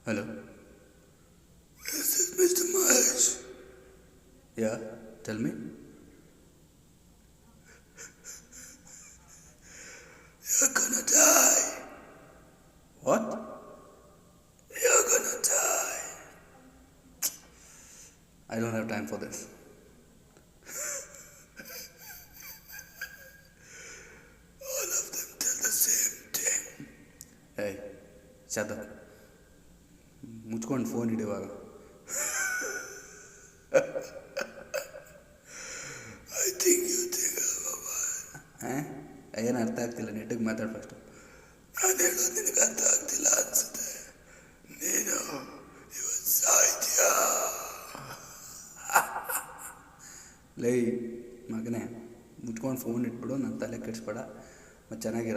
Hello. This is Mr. Mahesh. Yeah, tell me. You're gonna die. What? You're gonna die. I don't have time for this. All of them tell the same thing. Hey, shut up. ಮುಚ್ಕೊಂಡು phone ಇಡುವಾಗ I think you think ಹಾಂ ಏನು ಅರ್ಥ ಆಗ್ತಿಲ್ಲ, ನೆಟ್ಟಿಗೆ ಮಾತಾಡು first. ನಾನು ಹೇಳೋದು ನಿನಗೆ ಅರ್ಥ ಆಗ್ತಿಲ್ಲ ಅನ್ಸುತ್ತೆ. ನೀನು ಇವತ್ತು ಸಾಯ್ತೀಯಾ? ಲೈ ಮಗನೇ, ಮುಚ್ಕೊಂಡು ಫೋನ್ ಇಟ್ಬಿಡು, ನನ್ನ ತಲೆ ಕೆಡಿಸ್ಬೇಡ, ಮತ್ತು ಚೆನ್ನಾಗಿರ.